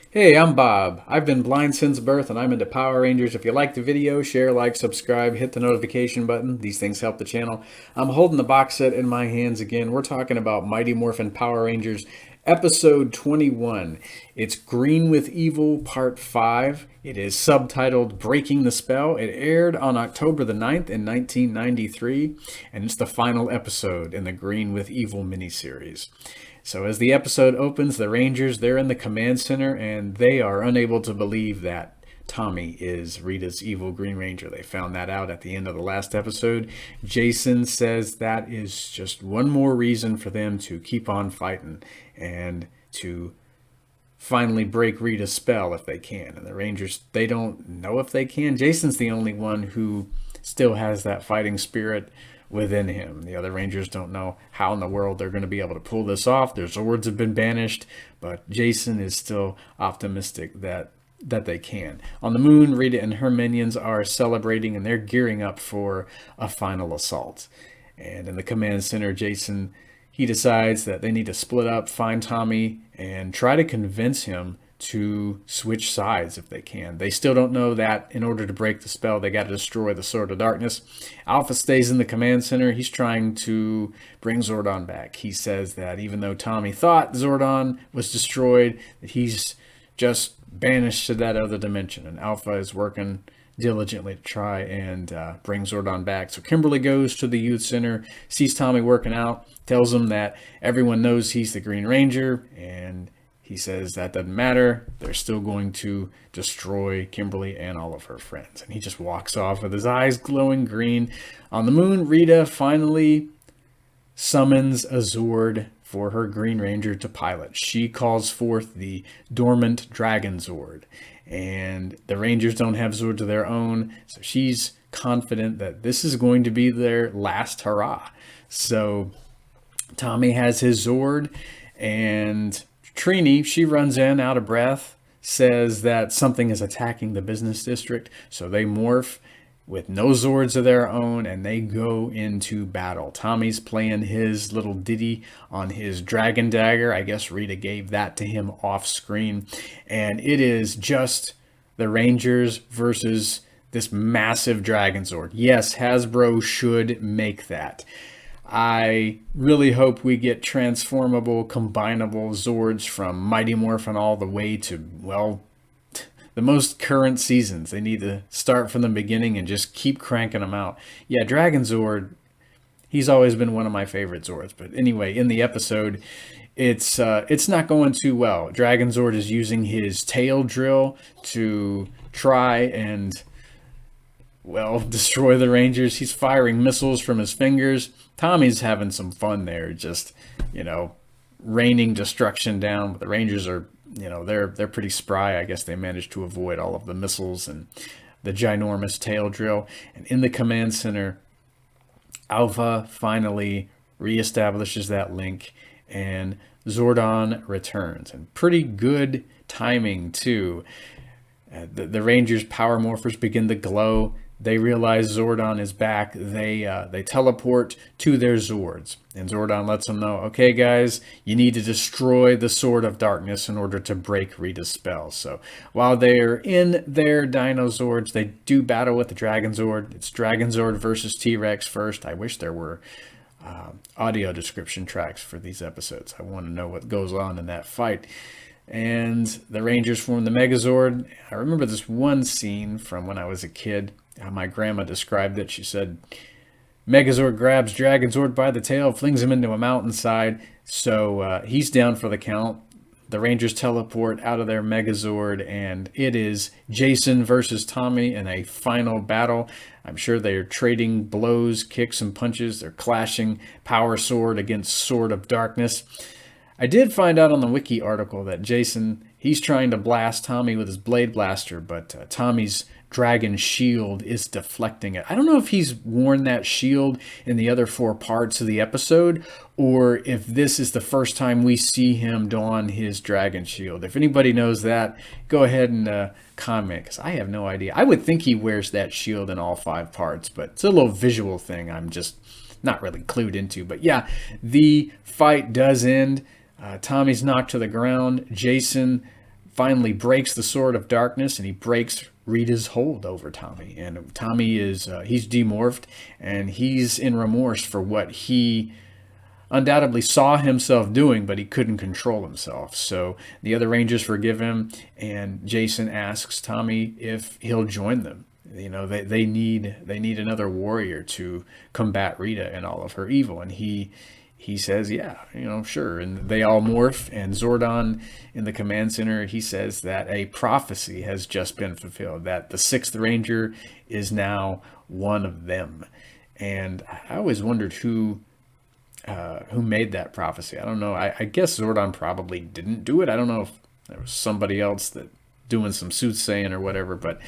Hey, I'm Bob. I've been blind since birth and I'm into Power Rangers. If you like the video, share, like, subscribe, hit the notification button. These things help the channel. I'm holding the box set in my hands again. We're talking about Mighty Morphin Power Rangers episode 21. It's Green with Evil part 5. It is subtitled Breaking the Spell. It aired on October the 9th in 1993, and it's the final episode in the Green with Evil miniseries. So as the episode opens, the Rangers, they're in the command center and they are unable to believe that Tommy is Rita's evil Green Ranger. They found that out at the end of the last episode. Jason says that is just one more reason for them to keep on fighting and to finally break Rita's spell if they can. And the Rangers, they don't know if they can. Jason's the only one who still has that fighting spirit within him. The other Rangers don't know how in the world they're going to be able to pull this off. Their Zords have been banished, but Jason is still optimistic that they can. On the moon, Rita and her minions are celebrating and they're gearing up for a final assault. And in the command center, Jason, he decides that they need to split up, find Tommy, and try to convince him to switch sides if they can. They still don't know that in order to break the spell, they got to destroy the Sword of Darkness. Alpha stays in the command center. He's trying to bring Zordon back. He says that even though Tommy thought Zordon was destroyed, that he's just banished to that other dimension. And Alpha is working diligently to try and bring Zordon back. So Kimberly goes to the youth center, sees Tommy working out, tells him that everyone knows he's the Green Ranger, and he says that doesn't matter. They're still going to destroy Kimberly and all of her friends. And he just walks off with his eyes glowing green. On the moon, Rita finally summons a Zord for her Green Ranger to pilot. She calls forth the Dormant Dragonzord. And the Rangers don't have Zords of their own. So she's confident that this is going to be their last hurrah. So Tommy has his Zord, and Trini, she runs in out of breath, says that something is attacking the business district. So they morph with no Zords of their own and they go into battle. Tommy's playing his little ditty on his dragon dagger. I guess Rita gave that to him off screen. And it is just the Rangers versus this massive Dragonzord. Yes, Hasbro should make that. I really hope we get transformable, combinable Zords from Mighty Morphin all the way to, well, the most current seasons. They need to start from the beginning and just keep cranking them out. Yeah, Dragonzord, he's always been one of my favorite Zords. But anyway, in the episode, it's not going too well. Dragonzord is using his tail drill to try and, well, destroy the Rangers. He's firing missiles from his fingers. Tommy's having some fun there, just, raining destruction down. But the Rangers are, they're pretty spry. I guess they managed to avoid all of the missiles and the ginormous tail drill. And in the command center, Alpha finally reestablishes that link, and Zordon returns. And pretty good timing, too. The Rangers' power morphers begin to glow. They realize Zordon is back. They teleport to their Zords. And Zordon lets them know, okay, guys, you need to destroy the Sword of Darkness in order to break Rita's spell. So while they're in their Dino Zords, they do battle with the Dragonzord. It's Dragonzord versus T-Rex first. I wish there were audio description tracks for these episodes. I want to know what goes on in that fight. And the Rangers form the Megazord. I remember this one scene from when I was a kid. My grandma described it. She said, Megazord grabs Dragonzord by the tail, flings him into a mountainside. So he's down for the count. The Rangers teleport out of their Megazord, and it is Jason versus Tommy in a final battle. I'm sure they're trading blows, kicks, and punches. They're clashing Power Sword against Sword of Darkness. I did find out on the wiki article that Jason, he's trying to blast Tommy with his Blade Blaster, but Tommy's Dragon Shield is deflecting it. I don't know if he's worn that shield in the other 4 parts of the episode, or if this is the first time we see him don his Dragon Shield. If anybody knows that, go ahead and comment, because I have no idea. I would think he wears that shield in all 5 parts, but it's a little visual thing I'm just not really clued into. But yeah, the fight does end. Tommy's knocked to the ground. Jason finally breaks the Sword of Darkness, and he breaks Rita's hold over Tommy. And Tommy is, he's demorphed, and he's in remorse for what he undoubtedly saw himself doing, but he couldn't control himself. So the other Rangers forgive him, and Jason asks Tommy if he'll join them. You know, they need another warrior to combat Rita and all of her evil. And he says, yeah, you know, sure. And they all morph, and Zordon in the command center, he says that a prophecy has just been fulfilled, that the 6th Ranger is now one of them. And I always wondered who made that prophecy. I don't know. I guess Zordon probably didn't do it. I don't know if there was somebody else that doing some soothsaying or whatever. But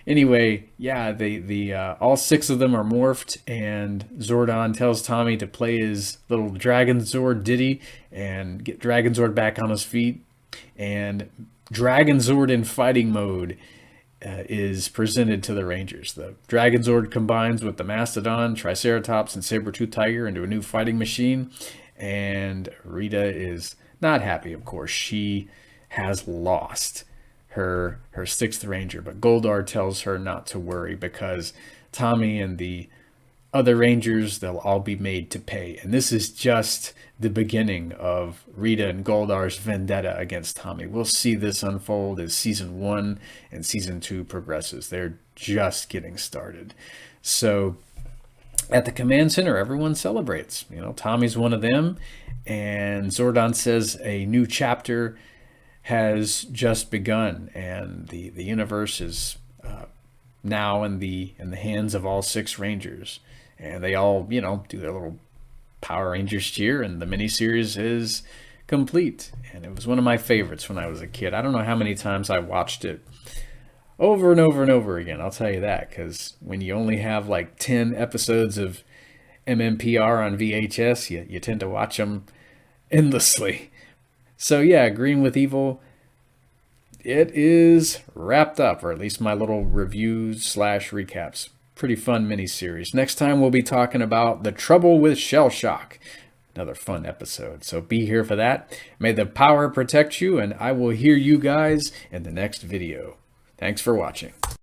anyway, yeah, all 6 of them are morphed, and Zordon tells Tommy to play his little Dragonzord ditty and get Dragonzord back on his feet. And Dragonzord in fighting mode is presented to the Rangers. The Dragonzord combines with the Mastodon, Triceratops, and Saber-Tooth Tiger into a new fighting machine. And Rita is not happy, of course. She has lost her 6th Ranger, but Goldar tells her not to worry because Tommy and the other Rangers, they'll all be made to pay. And this is just the beginning of Rita and Goldar's vendetta against Tommy. We'll see this unfold as season 1 and season 2 progresses. They're just getting started. So at the command center, everyone celebrates. You know, Tommy's one of them, and Zordon says a new chapter has just begun, and the universe is now in the hands of all 6 Rangers. And they all, you know, do their little Power Rangers cheer, and the miniseries is complete. And it was one of my favorites when I was a kid. I don't know how many times I watched it over and over and over again. I'll tell you that, because when you only have like 10 episodes of MMPR on VHS, you tend to watch them endlessly. So yeah, Green with Evil, it is wrapped up, or at least my little reviews / recaps. Pretty fun miniseries. Next time we'll be talking about The Trouble with Shell Shock. Another fun episode. So be here for that. May the power protect you, and I will hear you guys in the next video. Thanks for watching.